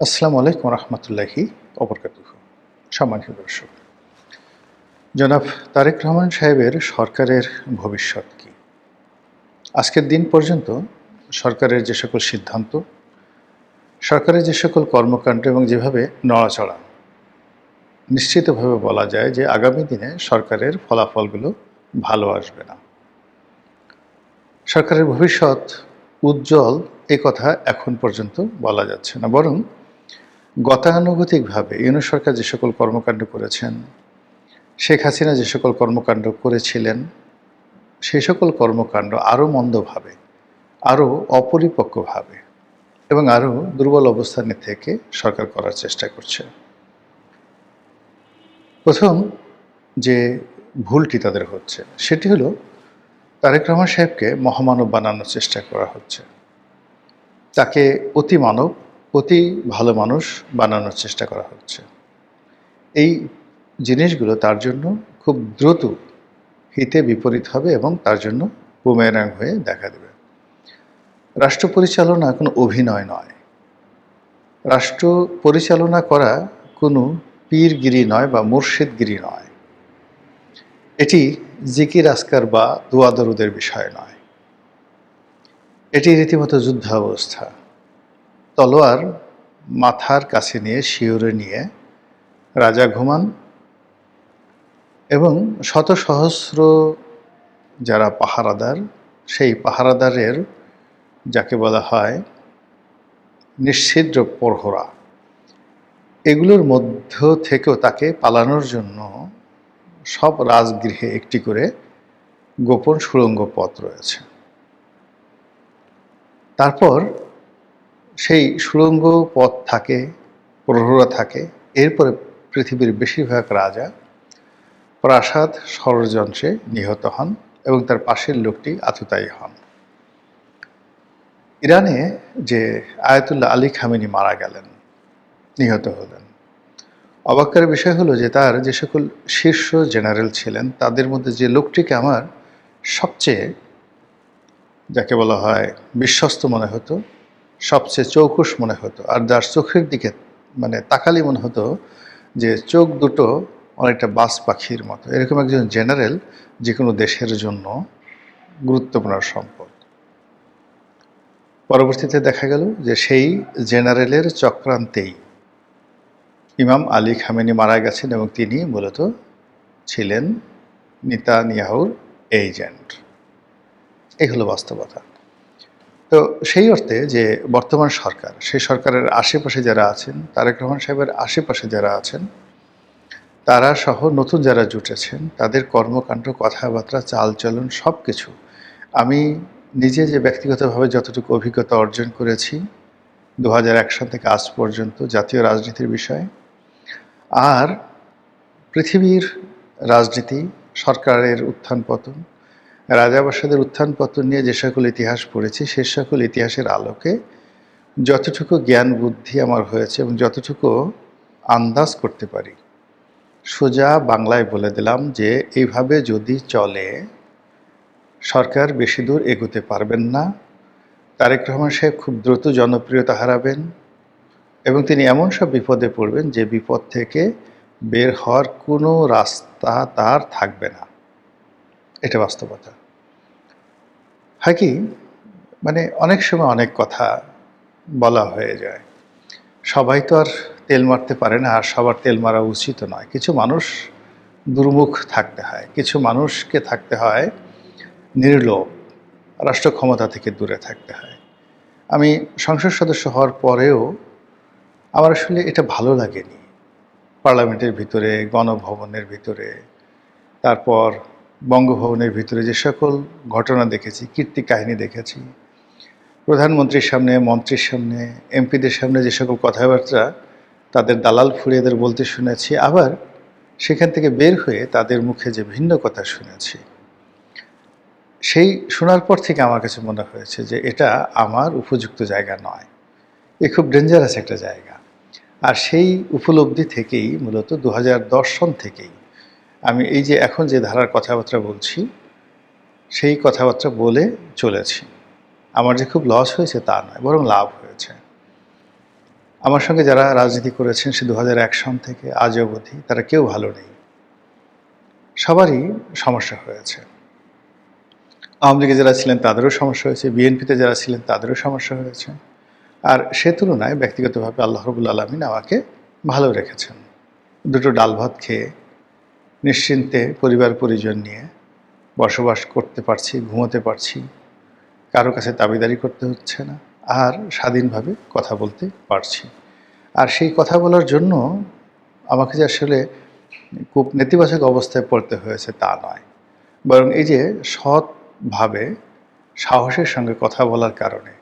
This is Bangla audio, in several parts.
আসসালামু আলাইকুম রহমতুল্লাহি ওবরকাতুহু। সম্মানিত দর্শক, জনাব তারেক রহমান সাহেবের সরকারের ভবিষ্যৎ কি? আজকের দিন পর্যন্ত সরকারের যে সকল সিদ্ধান্ত, সরকারের যে সকল কর্মকাণ্ড এবং যেভাবে নড়াচড়া, নিশ্চিতভাবে বলা যায় যে আগামী দিনে সরকারের ফলাফলগুলো ভালো আসবে না। সরকারের ভবিষ্যৎ উজ্জ্বল এ কথা এখন পর্যন্ত বলা যাচ্ছে না, বরং গতানুগতিকভাবে ইউনূস সরকার যে সকল কর্মকাণ্ড করেছেন, শেখ হাসিনা যে সকল কর্মকাণ্ড করেছিলেন, সেই সকল কর্মকাণ্ড আরও মন্দভাবে, আরও অপরিপক্কভাবে এবং আরও দুর্বল অবস্থানে থেকে সরকার করার চেষ্টা করছে। প্রথম যে ভুলটি তাদের হচ্ছে সেটি হলো তারেক রহমান সাহেবকে মহামানব বানানোর চেষ্টা করা হচ্ছে। তাকে অতি মানব, অতি ভালো মানুষ বানানোর চেষ্টা করা হচ্ছে। এই জিনিসগুলো তার জন্য খুব দ্রুত হিতে বিপরীত হবে এবং তার জন্য বুমেরাং হয়ে দেখা দেবে। রাষ্ট্র পরিচালনা কোনো অভিনয় নয়, রাষ্ট্র পরিচালনা করা কোনো পীরগিরি নয় বা মুর্শিদগিরি নয়, এটি জিকির আসকার বা দোয়া দরুদের বিষয় নয়, এটি রীতিমতো যুদ্ধাবস্থা। তলোয়ার মাথার কাছে নিয়ে শিওরে নিয়ে রাজা ঘুমান এবং শত সহস্র যারা পাহারাদার, সেই পাহারাদারের যাকে বলা হয় নিশ্ছিদ্র প্রহরা, এগুলোর মধ্য থেকেও তাকে পালানোর জন্য সব রাজগৃহে একটি করে গোপন সুড়ঙ্গ পথ রয়েছে। তারপর সেই সুড়ঙ্গ পথ থাকে, প্রহরা থাকে। এরপরে পৃথিবীর বেশিরভাগ রাজা প্রাসাদ ষড়যন্ত্রে নিহত হন এবং তার পাশের লোকটি আততায়ী হন। ইরানে যে আয়াতুল্লাহ আলী খামেনি মারা গেলেন, নিহত হলেন, অবাক্যের বিষয় হলো যে তার যে সকল শীর্ষ জেনারেল ছিলেন তাদের মধ্যে যে লোকটিকে আমার সবচেয়ে, যাকে বলা হয় বিশ্বস্ত মনে হতো, সবচেয়ে চৌকুশ মনে হতো, আর যার চোখের দিকে তাকালি মনে হতো যে চোখ দুটো অনেকটা বাজ পাখির মতো, এরকম একজন জেনারেল যে কোনো দেশের জন্য গুরুত্বপূর্ণ সম্পদ। পরবর্তীতে দেখা গেল যে সেই জেনারেলের চক্রান্তেই ইমাম আলী খামেনি মারা গেছেন এবং তিনি মূলত ছিলেন নেতানিয়াহুর এজেন্ট। এই হলো বাস্তবতা। তো সেই অর্থে যে বর্তমান সরকার, সেই সরকারের আশেপাশে যারা আছেন, তারেক রহমান সাহেবের আশেপাশে যারা আছেন, তারা সহ নতুন যারা জুটেছেন, তাদের কর্মকাণ্ড, কথাবার্তা, চালচলন সব কিছু আমি নিজে যে ব্যক্তিগতভাবে যতটুকু অভিজ্ঞতা অর্জন করেছি 2001 সাল থেকে আজ পর্যন্ত জাতীয় রাজনীতির বিষয়ে, আর পৃথিবীর রাজনীতি, সরকারের উত্থান পতন, রাজাবাসাদের উত্থান পতন নিয়ে যে সকল ইতিহাস পড়েছি, সে সকল ইতিহাসের আলোকে যতটুকু জ্ঞান বুদ্ধি আমার হয়েছে এবং যতটুকু আন্দাজ করতে পারি, সোজা বাংলায় বলে দিলাম যে এইভাবে যদি চলে সরকার বেশি দূর এগোতে পারবেন না। তারেক রহমান সাহেব খুব দ্রুত জনপ্রিয়তা হারাবেন এবং তিনি এমন সব বিপদে পড়বেন যে বিপদ থেকে বের হওয়ার কোনো রাস্তা তার থাকবে না। এটা বাস্তবতা। হয় কি, অনেক সময় অনেক কথা বলা হয়ে যায়, সবাই তো আর তেল মারতে পারে না, আর সবার তেল মারা উচিত নয়। কিছু মানুষ দুর্মুখ থাকতে হয়, কিছু মানুষকে থাকতে হয় নির্লোভ, রাষ্ট্র ক্ষমতা থেকে দূরে থাকতে হয়। আমি সংসদ সদস্য হওয়ার পরেও আমার আসলে এটা ভালো লাগেনি। পার্লামেন্টের ভিতরে, গণভবনের ভিতরে, তারপর বঙ্গভবনের ভিতরে যে সকল ঘটনা দেখেছি, কীর্তি কাহিনী দেখেছি, প্রধানমন্ত্রীর সামনে, মন্ত্রীর সামনে, এমপিদের সামনে যে সকল কথাবার্তা তাদের দালাল ফুরিয়েদের বলতে শুনেছি, আবার সেখান থেকে বের হয়ে তাদের মুখে যে ভিন্ন কথা শুনেছি, সেই শোনার পর থেকে আমার কাছে মনে হয়েছে যে এটা আমার উপযুক্ত জায়গা নয়, এ খুব ডেঞ্জারাস একটা জায়গা। আর সেই উপলব্ধি থেকেই মূলত 2010 সন থেকেই আমি এই যে এখন যে ধারার কথাবার্তা বলছি, সেই কথাবার্তা বলে চলেছি। আমার যে খুব লস হয়েছে তা নয়, বরং লাভ হয়েছে। আমার সঙ্গে যারা রাজনীতি করেছেন সে 2001 সন থেকে আজ অবধি তারা কেউ ভালো নেই, সবারই সমস্যা হয়েছে। আওয়ামী লীগে যারা ছিলেন তাদেরও সমস্যা হয়েছে, বিএনপিতে যারা ছিলেন তাদেরও সমস্যা হয়েছে। আর সে তুলনায় ব্যক্তিগতভাবে আল্লাহ রাব্বুল আলামিন আমাকে ভালো রেখেছেন। দুটো ডাল ভাত খেয়ে নিশ্চিন্তে পরিবার পরিজন নিয়ে বসবাস করতে পারছি, ঘুমোতে পারছি, কারো কাছে দাবিদারি করতে হচ্ছে না, আর স্বাধীনভাবে কথা বলতে পারছি। আর সেই কথা বলার জন্য আমাকে যে আসলে খুব নেতিবাচক অবস্থায় পড়তে হয়েছে তা নয়, বরং এই যে সৎভাবে সাহসের সঙ্গে কথা বলার কারণে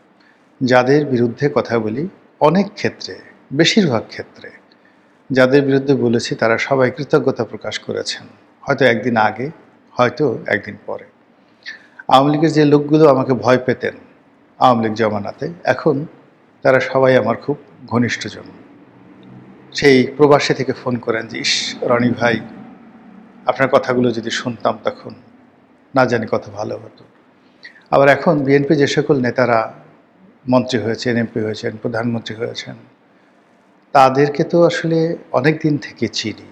যাদের বিরুদ্ধে কথা বলি, অনেক ক্ষেত্রে, বেশিরভাগ ক্ষেত্রে যাদের বিরুদ্ধে বলেছি তারা সবাই কৃতজ্ঞতা প্রকাশ করেছেন, হয়তো একদিন আগে, হয়তো একদিন পরে। আওয়ামী লীগের যে লোকগুলো আমাকে ভয় পেতেন আওয়ামী লীগ জমানাতে, এখন তারা সবাই আমার খুব ঘনিষ্ঠজন। সেই প্রবাসী থেকে ফোন করেন যে, ইস রনি ভাই, আপনার কথাগুলো যদি শুনতাম তখন না জানি কত ভালো হতো। আবার এখন বিএনপি যে সকল নেতারা মন্ত্রী হয়েছেন, এমপি হয়েছেন, প্রধানমন্ত্রী হয়েছেন, তাদেরকে তো আসলে অনেক দিন থেকে চিনি,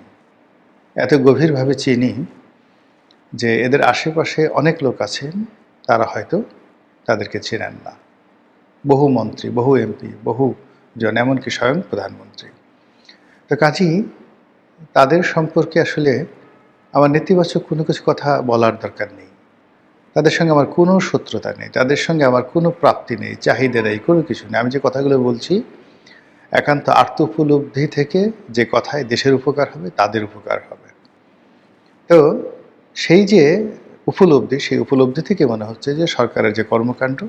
এত গভীরভাবে চিনি যে এদের আশেপাশে অনেক লোক আছেন তারা হয়তো তাদেরকে চেনেন না। বহু মন্ত্রী, বহু এমপি, বহু জন, এমনকি স্বয়ং প্রধানমন্ত্রী। তো কাজেই তাদের সম্পর্কে আসলে আমার নেতিবাচক কোনো কিছু কথা বলার দরকার নেই। তাদের সঙ্গে আমার কোনো শত্রুতা নেই, তাদের সঙ্গে আমার কোনো প্রাপ্তি নেই, চাহিদা নেই, কোনো কিছু নেই। আমি যে কথাগুলো বলছি একান্ত আত্ম উপলব্ধি থেকে, যে কথায় দেশের উপকার হবে, তাদের উপকার হবে। তো সেই যে উপলব্ধি, সেই উপলব্ধি থেকে মনে হচ্ছে যে সরকারের যে কর্মকাণ্ড,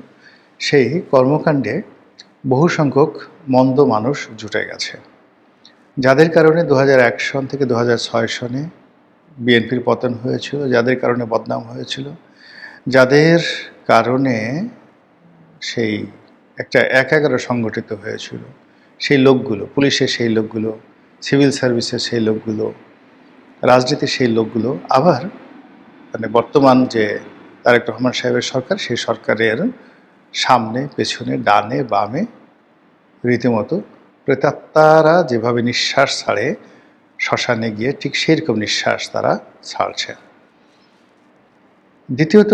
সেই কর্মকাণ্ডে বহু সংখ্যক মন্দ মানুষ জুটে গেছে, যাদের কারণে 2001 সন থেকে 2006 সনে বিএনপির পতন হয়েছিল, যাদের কারণে বদনাম হয়েছিল, যাদের কারণে সেই একটা 1-11 সংগঠিত হয়েছিল, সেই লোকগুলো, পুলিশের সেই লোকগুলো, সিভিল সার্ভিসের সেই লোকগুলো, রাজনীতির সেই লোকগুলো আবার মানে বর্তমান যে তারেক রহমান সাহেবের সরকার, সেই সরকারের সামনে, পেছনে, ডানে, বামে রীতিমতো প্রেতাত্মারা যেভাবে নিঃশ্বাস ছাড়ে শ্মশানে গিয়ে, ঠিক সেই রকম নিঃশ্বাস তারা ছাড়ছে। দ্বিতীয়ত,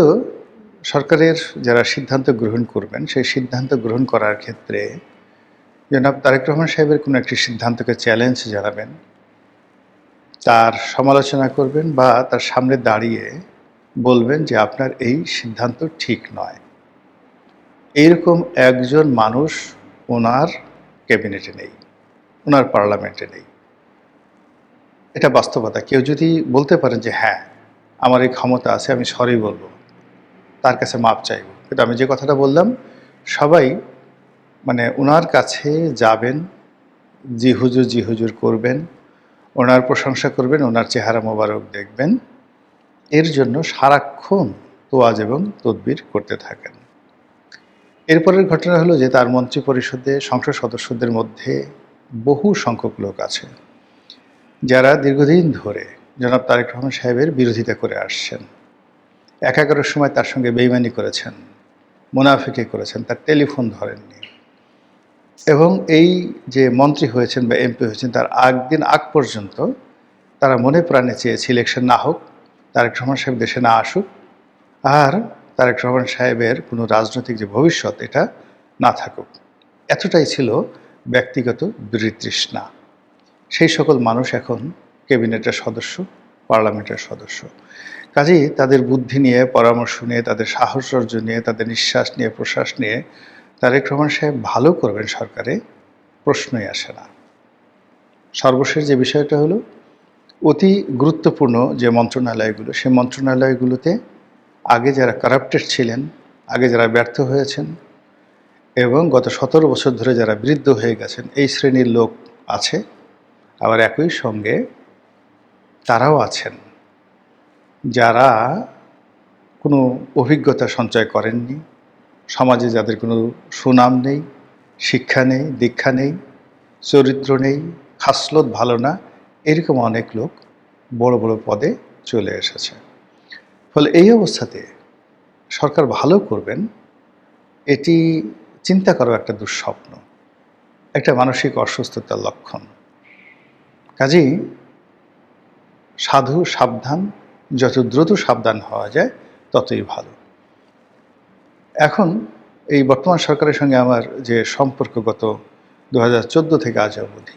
সরকারের যারা সিদ্ধান্ত গ্রহণ করবেন, সেই সিদ্ধান্ত গ্রহণ করার ক্ষেত্রে জনাব তারেক রহমান সাহেবের কোনো একটি সিদ্ধান্তকে চ্যালেঞ্জ জানাবেন, তার সমালোচনা করবেন বা তার সামনে দাঁড়িয়ে বলবেন যে আপনার এই সিদ্ধান্ত ঠিক নয়। এইরকম একজন মানুষ ওনার ক্যাবিনেটে নেই, ওনার পার্লামেন্টে নেই। এটা বাস্তবতা। কেউ যদি বলতে পারেন যে হ্যাঁ, আমার এই ক্ষমতা আছে, আমি সরি বলবো, তার কাছে মাপ চাইব, কিন্তু আমি যে কথাটা বললাম, সবাই মানে ওনার কাছে যাবেন, জি হুজুর, জি হুজুর করবেন, ওনার প্রশংসা করবেন, ওনার চেহারা মোবারক দেখবেন, এর জন্য সারাক্ষণ তোয়াজ এবং তদবির করতে থাকেন। এরপরের ঘটনা হলো যে তার মন্ত্রী পরিষদে সংসদ সদস্যদের মধ্যে বহু সংখ্যক লোক আছে যারা দীর্ঘদিন ধরে জনাব তারেক রহমান সাহেবের বিরোধিতা করে আসছেন। 1-11 সময় তার সঙ্গে বেইমানি করেছেন, মুনাফিকি করেছেন, তার টেলিফোন ধরেননি। এবং এই যে মন্ত্রী হয়েছেন বা এমপি হয়েছেন তার আগ পর্যন্ত তারা মনে প্রাণে চেয়েছে ইলেকশন না হোক, তারেক রহমান সাহেব দেশে না আসুক, আর তারেক রহমান সাহেবের কোনো রাজনৈতিক যে ভবিষ্যৎ এটা না থাকুক। এতটাই ছিল ব্যক্তিগত বিতৃষ্ণা। সেই সকল মানুষ এখন ক্যাবিনেটের সদস্য, পার্লামেন্টের সদস্য। কাজেই তাদের বুদ্ধি নিয়ে, পরামর্শ নিয়ে, তাদের সাহচর্য নিয়ে, তাদের নিঃশ্বাস নিয়ে, প্রশ্বাস নিয়ে তারেক রহমান সাহেব ভালো করবেন সরকারে প্রশ্নই আসে না। সর্বশেষ যে বিষয়টা হলো, অতি গুরুত্বপূর্ণ যে মন্ত্রণালয়গুলো, সেই মন্ত্রণালয়গুলোতে আগে যারা কারাপ্টেড ছিলেন, আগে যারা ব্যর্থ হয়েছেন এবং গত 17 বছর ধরে যারা বৃদ্ধ হয়ে গেছেন, এই শ্রেণীর লোক আছে। আবার একই সঙ্গে তারাও আছেন যারা কোনো অভিজ্ঞতা সঞ্চয় করেননি, সমাজে যাদের কোনো সুনাম নেই, শিক্ষা নেই, দীক্ষা নেই, চরিত্র নেই, খাসলত ভালো না, এরকম অনেক লোক বড় বড় পদে চলে এসেছে। ফলে এই অবস্থাতে সরকার ভালো করবেন এটি চিন্তা করার একটা দুঃস্বপ্ন। একটা মানসিক অসুস্থতার লক্ষণ। কাজেই সাধু সাবধান, যত দ্রুত সাবধান হওয়া যায় ততই ভালো। এখন এই বর্তমান সরকারের সঙ্গে আমার যে সম্পর্ক গত 2014 থেকে আজ অবধি,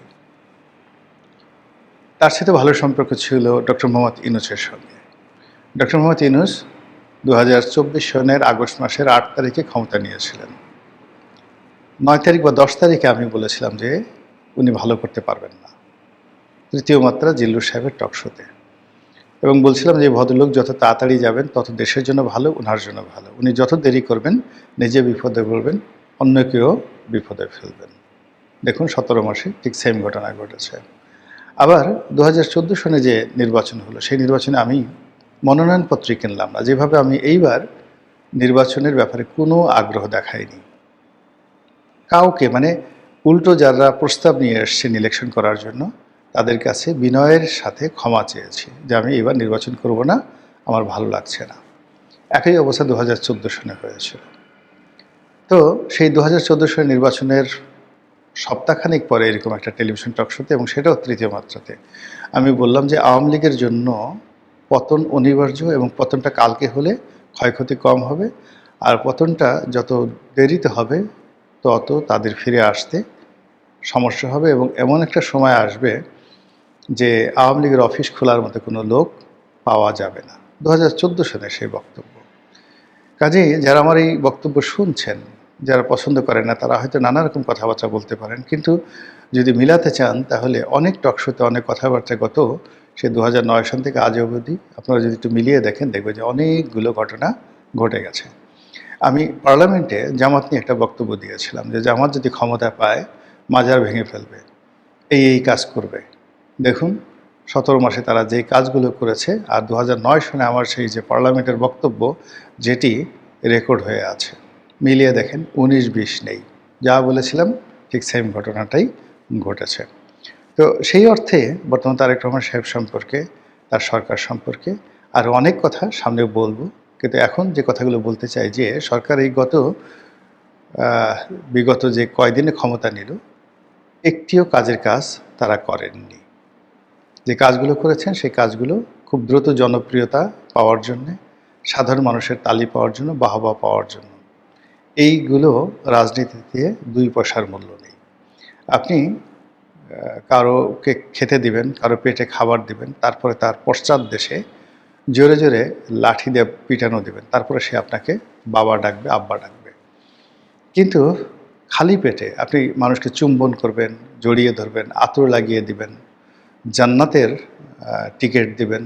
তার সাথে ভালো সম্পর্ক ছিল ডক্টর মোহাম্মদ ইউনূসের সঙ্গে। ডক্টর মোহাম্মদ ইউনূস 2024 সনের আগস্ট মাসের 8 তারিখে ক্ষমতা নিয়েছিলেন। 9 তারিখ বা 10 তারিখে আমি বলেছিলাম যে উনি ভালো করতে পারবেন না, তৃতীয় মাত্রা জিল্লুর সাহেবের টকশোতে, এবং বলছিলাম যে ভদ্রলোক যত তাড়াতাড়ি যাবেন তত দেশের জন্য ভালো, ওনার জন্য ভালো। উনি যত দেরি করবেন নিজে বিপদে পড়বেন, অন্যকেও বিপদে ফেলবেন। দেখুন 17 মাসে ঠিক সেম ঘটনা ঘটেছে। আবার 2014 সনে যে নির্বাচন হলো, সেই নির্বাচনে আমি মনোনয়নপত্রই কিনলাম না। যেভাবে আমি এইবার নির্বাচনের ব্যাপারে কোনো আগ্রহ দেখাইনি কাউকে, মানে উল্টো যারা প্রস্তাব নিয়ে এসছেন ইলেকশন করার জন্য, তাদের কাছে বিনয়ের সাথে ক্ষমা চেয়েছি যে আমি এবার নির্বাচন করব না, আমার ভালো লাগছে না। একই অবস্থা 2014 সনে হয়েছিল। তো সেই 2014 সনের নির্বাচনের সপ্তাহখানেক পরে এরকম একটা টেলিভিশন টকশোতে, এবং সেটাও তৃতীয় মাত্রাতে, আমি বললাম যে আওয়ামী লীগের জন্য পতন অনিবার্য, এবং পতনটা কালকে হলে ক্ষয়ক্ষতি কম হবে, আর পতনটা যত দেরিতে হবে তত তাদের ফিরে আসতে সমস্যা হবে, এবং এমন একটা সময় আসবে যে আওয়ামী লীগের অফিস খোলার মতো কোনো লোক পাওয়া যাবে না। 2014 সনের সেই বক্তব্য। কাজেই যারা আমার এই বক্তব্য শুনছেন, যারা পছন্দ করেন না, তারা হয়তো নানা রকম কথাবার্তা বলতে পারেন, কিন্তু যদি মিলাতে চান তাহলে অনেক টকশোতে অনেক কথাবার্তা গত সে 2009 সন থেকে আজ অবধি আপনারা যদি একটু মিলিয়ে দেখেন, দেখবেন যে অনেকগুলো ঘটনা ঘটে গেছে। আমি পার্লামেন্টে জামাত নিয়ে একটা বক্তব্য দিয়েছিলাম যে জামাত যদি ক্ষমতা পায় মাজার ভেঙে ফেলবে, এই কাজ করবে। দেখুন 17 মাসে তারা যে কাজগুলো করেছে, আর 2009 সনে আমার সেই যে পার্লামেন্টের বক্তব্য যেটি রেকর্ড হয়ে আছে, মিলিয়ে দেখেন 19-20 নেই। যা বলেছিলাম ঠিক সেম ঘটনাটাই ঘটেছে। তো সেই অর্থে বর্তমান তারেক রহমান সাহেব সম্পর্কে, তার সরকার সম্পর্কে আরও অনেক কথা সামনে বলবো, কিন্তু এখন যে কথাগুলো বলতে চাই যে সরকার এই বিগত যে কয়দিনে ক্ষমতা নিল, একটিও কাজের কাজ তারা করেননি। যে কাজগুলো করেছেন সেই কাজগুলো খুব দ্রুত জনপ্রিয়তা পাওয়ার জন্যে, সাধারণ মানুষের তালি পাওয়ার জন্য, বাহবা পাওয়ার জন্য। এইগুলো রাজনীতিতে 2 পয়সার মূল্য নেই। আপনি কারোকে খেতে দিবেন, কারো পেটে খাবার দিবেন, তারপরে তার পশ্চাৎ দেশে জোরে জোরে লাঠি দিয়ে পিটানো দিবেন, তারপরে সে আপনাকে বাবা ডাকবে, আব্বা ডাকবে। কিন্তু খালি পেটে আপনি মানুষকে চুম্বন করবেন, জড়িয়ে ধরবেন, আতর লাগিয়ে দিবেন, জান্নাতের টিকিট দিবেন,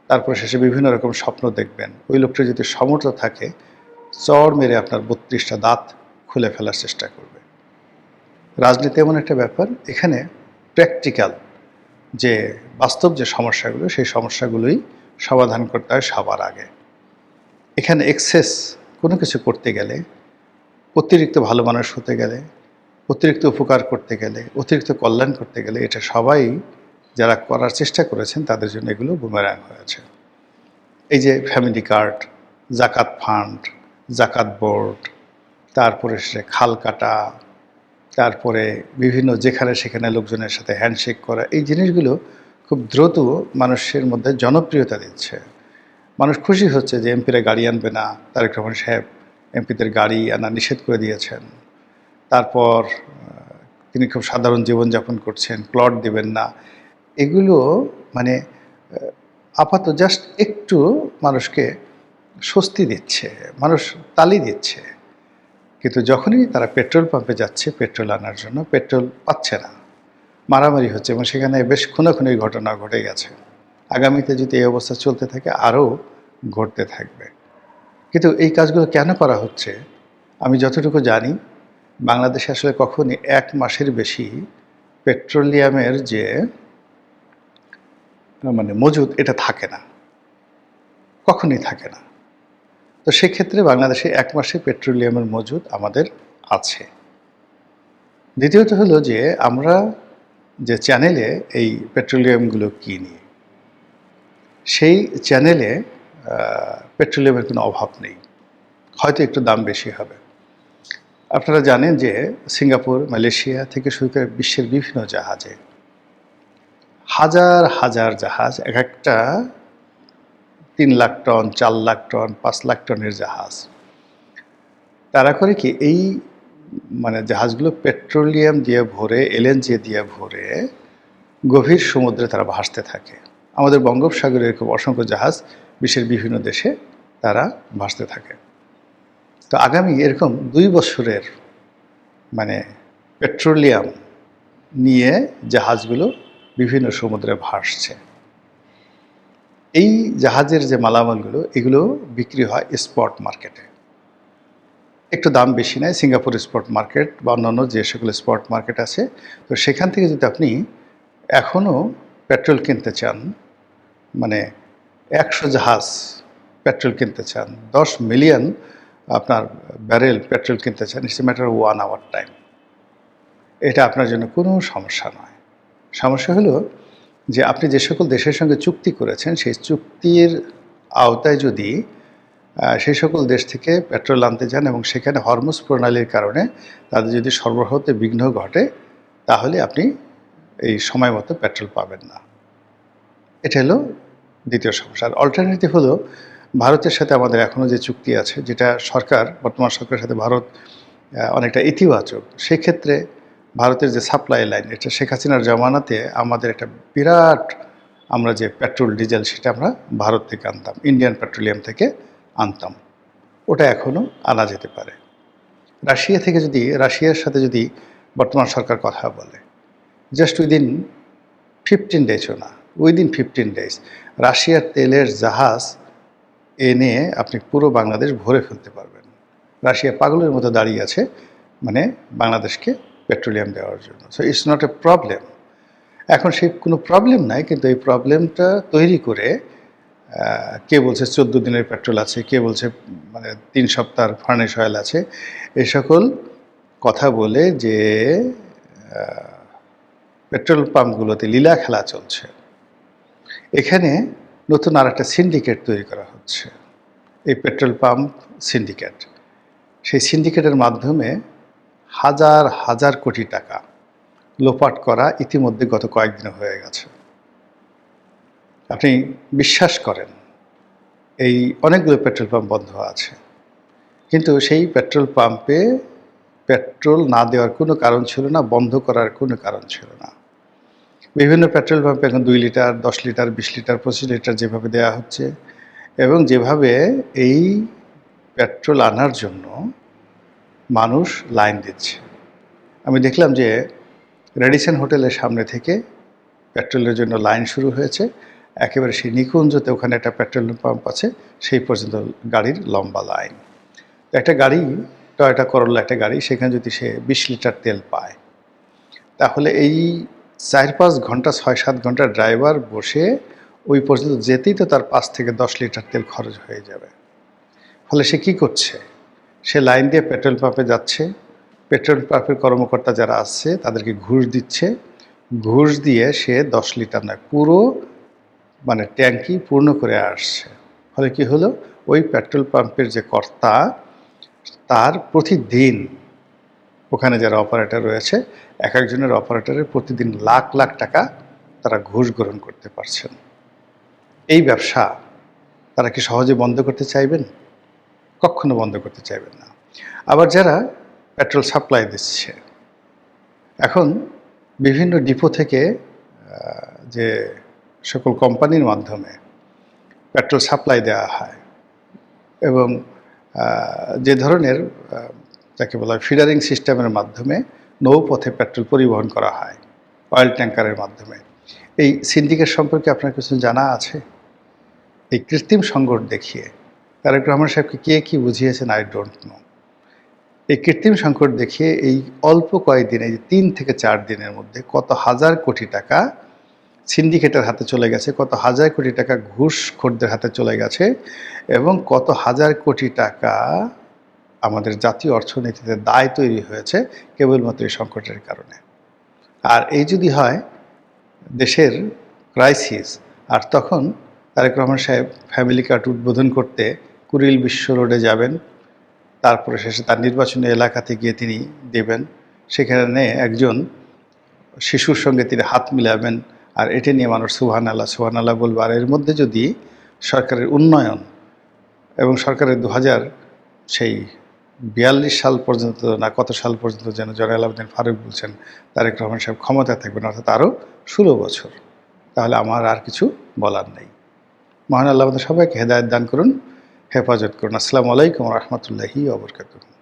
তারপর শেষে বিভিন্ন রকম স্বপ্ন দেখবেন, ওই লোকটা যদি সমর্থ থাকে চড় মেরে আপনার 32টা দাঁত খুলে ফেলার চেষ্টা করবে। রাজনীতি এমন একটা ব্যাপার, এখানে প্র্যাকটিক্যাল যে বাস্তব যে সমস্যাগুলো, সেই সমস্যাগুলোই সমাধান করতে হয় সবার আগে। এখানে এক্সেস কোনো কিছু করতে গেলে, অতিরিক্ত ভালো মানুষ হতে গেলে, অতিরিক্ত উপকার করতে গেলে, অতিরিক্ত কল্যাণ করতে গেলে, এটা সবাই যারা করার চেষ্টা করেছেন তাদের জন্য এগুলো বুমেরাং হয়েছে। এই যে ফ্যামিলি কার্ড, জাকাত ফান্ড, জাকাত বোর্ড, তারপরে সে খাল কাটা, তারপরে বিভিন্ন যেখানে সেখানে লোকজনের সাথে হ্যান্ডশেক করা, এই জিনিসগুলো খুব দ্রুত মানুষের মধ্যে জনপ্রিয়তা দিচ্ছে। মানুষ খুশি হচ্ছে যে এমপিরা গাড়ি আনবে না, তারেক রহমান সাহেব এমপিদের গাড়ি আনা নিষেধ করে দিয়েছেন। তারপর তিনি খুব সাধারণ জীবনযাপন করছেন, প্লট দেবেন না। এগুলো মানে আপাতত জাস্ট একটু মানুষকে স্বস্তি দিচ্ছে, মানুষ তালি দিচ্ছে। কিন্তু যখনই তারা পেট্রোল পাম্পে যাচ্ছে পেট্রোল আনার জন্য, পেট্রোল পাচ্ছে না, মারামারি হচ্ছে, এবং সেখানে বেশ খুনোখুনি ঘটনা ঘটে গেছে। আগামীতে যদি এই অবস্থা চলতে থাকে আরও ঘটতে থাকবে। কিন্তু এই কাজগুলো কেন করা হচ্ছে? আমি যতটুকু জানি, বাংলাদেশে আসলে কখনই 1 মাসের বেশি পেট্রোলিয়ামের যে মজুদ, এটা থাকে না, কখনই থাকে না। তো সেক্ষেত্রে বাংলাদেশে 1 মাসে পেট্রোলিয়ামের মজুদ আমাদের আছে। দ্বিতীয়ত হলো যে আমরা যে চ্যানেলে এই পেট্রোলিয়ামগুলো কিনি, সেই চ্যানেলে পেট্রোলিয়ামের কোনো অভাব নেই, হয়তো একটু দাম বেশি হবে। আপনারা জানেন যে সিঙ্গাপুর, মালয়েশিয়া থেকে শুরু করে বিশ্বের বিভিন্ন জাহাজে হাজার হাজার জাহাজ, এক একটা 3 লাখ টন, 4 লাখ টন, 5 লাখ টনের জাহাজ। তারা করে কি এই জাহাজগুলো পেট্রোলিয়াম দিয়ে ভরে, এলএনজি দিয়ে ভরে গভীর সমুদ্রে তারা ভাসতে থাকে। আমাদের বঙ্গোপসাগরে এরকম অসংখ্য জাহাজ বিশ্বের বিভিন্ন দেশে তারা ভাসতে থাকে। তো আগামী এরকম 2 বছরের পেট্রোলিয়াম নিয়ে জাহাজগুলো বিভিন্ন সমুদ্রে ভাসছে। এই জাহাজের যে মালামালগুলো এগুলো বিক্রি হয় স্পট মার্কেটে, একটু দাম বেশি নেয় সিঙ্গাপুর স্পট মার্কেট বা অন্যান্য যে সকল স্পট মার্কেট আছে। তো সেখান থেকে যদি আপনি এখনও পেট্রোল কিনতে চান, 100 জাহাজ পেট্রোল কিনতে চান, 10 মিলিয়ন আপনার ব্যারেল পেট্রোল কিনতে চান, it's a matter of 1 hour time. এটা আপনার জন্য কোনো সমস্যা নয়। সমস্যা হলো যে আপনি যে সকল দেশের সঙ্গে চুক্তি করেছেন সেই চুক্তির আওতায় যদি সেই সকল দেশ থেকে পেট্রোল আনতে যান এবং সেখানে হরমুজ প্রণালীর কারণে তাদের যদি সরবরাহতে বিঘ্ন ঘটে, তাহলে আপনি এই সময় মতো পেট্রোল পাবেন না। এটা হলো দ্বিতীয় সমস্যা। আর অল্টারনেটিভ হলো ভারতের সাথে আমাদের এখনও যে চুক্তি আছে, যেটা বর্তমান সরকারের সাথে ভারত অনেকটা ইতিবাচক। সেক্ষেত্রে ভারতের যে সাপ্লাই লাইন, এটা শেখ হাসিনার জমানাতে আমাদের একটা বিরাট, আমরা যে পেট্রোল ডিজেল সেটা আমরা ভারত থেকে আনতাম, ইন্ডিয়ান পেট্রোলিয়াম থেকে আনতাম, ওটা এখনও আনা যেতে পারে। রাশিয়ার সাথে যদি বর্তমান সরকার কথা বলে, জাস্ট উইদিন 15 ডেজও না, উইদিন 15 ডেজ রাশিয়ার তেলের জাহাজ এনে আপনি পুরো বাংলাদেশ ভরে ফেলতে পারবেন। রাশিয়া পাগলের মতো দাঁড়িয়ে আছে বাংলাদেশকে পেট্রোলিয়াম দেওয়ার জন্য। So it's not a problem. এখন সেই কোনো প্রবলেম নাই, কিন্তু এই প্রবলেমটা তৈরি করে কে বলছে 14 দিনের পেট্রোল আছে, কে বলছে 3 সপ্তাহের ফার্নেস অয়েল আছে, এই সকল কথা বলে যে পেট্রোল পাম্পগুলোতে লীলা খেলা চলছে। এখানে নতুন আর একটা সিন্ডিকেট তৈরি করা হচ্ছে, এই পেট্রোল পাম্প সিন্ডিকেট। সেই সিন্ডিকেটের মাধ্যমে হাজার হাজার কোটি টাকা লোপাট করা ইতিমধ্যে গত কয়েকদিনে হয়ে গেছে। আপনি বিশ্বাস করেন এই অনেকগুলো পেট্রোল পাম্প বন্ধ আছে, কিন্তু সেই পেট্রোল পাম্পে পেট্রোল না দেওয়ার কোনো কারণ ছিল না, বন্ধ করার কোনো কারণ ছিল না। বিভিন্ন পেট্রোল পাম্পে এখন 2 লিটার, 10 লিটার, 20 লিটার, 25 লিটার যেভাবে দেওয়া হচ্ছে, এবং যেভাবে এই পেট্রোল আনার জন্য মানুষ লাইন দিচ্ছে। আমি দেখলাম যে রেডিসন হোটেলের সামনে থেকে পেট্রোলের জন্য লাইন শুরু হয়েছে, একেবারে সেই নিকুঞ্জতে ওখানে একটা পেট্রোল পাম্প আছে, সেই পর্যন্ত গাড়ির লম্বা লাইন। একটা গাড়ি, টয়োটা করোলা একটা গাড়ি, সেখানে যদি সে 20 লিটার তেল পায়, তাহলে এই 4-5 ঘন্টা, 6-7 ঘন্টা ড্রাইভার বসে ওই পর্যন্ত যেতেই তো তার 5 থেকে 10 লিটার তেল খরচ হয়ে যাবে। ফলে সে কী করছে? সে লাইন দিয়ে পেট্রোল পাম্পে যাচ্ছে, পেট্রোল পাম্পের কর্মকর্তা যারা আসছে তাদেরকে ঘুষ দিচ্ছে, ঘুষ দিয়ে সে 10 লিটার নয়, পুরো ট্যাঙ্কি পূর্ণ করে আসছে। ফলে কি হলো? ওই পেট্রোল পাম্পের যে কর্তা, তার প্রতিদিন ওখানে যারা অপারেটর রয়েছে, এক একজনের অপারেটরের প্রতিদিন লাখ লাখ টাকা তারা ঘুষ গ্রহণ করতে পারছেন। এই ব্যবসা তারা কি সহজে বন্ধ করতে চাইবেন? কখনো বন্ধ করতে চাইবেন না। আবার যারা পেট্রোল সাপ্লাই দিচ্ছে, এখন বিভিন্ন ডিপো থেকে যে সকল কোম্পানির মাধ্যমে পেট্রোল সাপ্লাই দেওয়া হয়, এবং যে ধরনের যাকে বলা হয় ফিডারিং সিস্টেমের মাধ্যমে নৌপথে পেট্রোল পরিবহন করা হয় অয়েল ট্যাঙ্কারের মাধ্যমে, এই সিন্ডিকেট সম্পর্কে আপনার কিছু জানা আছে? এই কৃত্রিম সংকট দেখিয়ে তারেক রহমান সাহেবকে কে কী বুঝিয়েছেন, আই ডোন্ট নো। এই কৃত্রিম সংকট দেখিয়ে এই অল্প কয়েকদিনে, এই 3 থেকে 4 দিনের মধ্যে কত হাজার কোটি টাকা সিন্ডিকেটের হাতে চলে গেছে, কত হাজার কোটি টাকা ঘুষখোরদের হাতে চলে গেছে, এবং কত হাজার কোটি টাকা আমাদের জাতীয় অর্থনীতিতে দায় তৈরি হয়েছে কেবলমাত্র এই সংকটের কারণে। আর এই যদি হয় দেশের ক্রাইসিস, আর তখন তারেক রহমান সাহেব ফ্যামিলি কার্ড উদ্বোধন করতে কুড়িল বিশ্ব রোডে যাবেন, তারপরে শেষে তার নির্বাচনী এলাকাতে গিয়ে তিনি দেবেন। সেখানে একজন শিশুর সঙ্গে তিনি হাত মিলাবেন, আর এটা নিয়ে মানুষ সুবহানাল্লাহ সুবহানাল্লাহ বলবে। আর এর মধ্যে যদি সরকারের উন্নয়ন এবং সরকারের 42 সাল পর্যন্ত না কত সাল পর্যন্ত যেন জয়নাল আবেদীন ফারুক বলছেন তারেক রহমান সাহেব ক্ষমতায় থাকবেন, অর্থাৎ আরও 16 বছর, তাহলে আমার আর কিছু বলার নেই। মহান আল্লাহ আমাদের সবাইকে হেদায়েত দান করুন, হেফাজত করুন। আসসালামু আলাইকুম ওয়া রাহমাতুল্লাহি ওয়া বারাকাতুহু।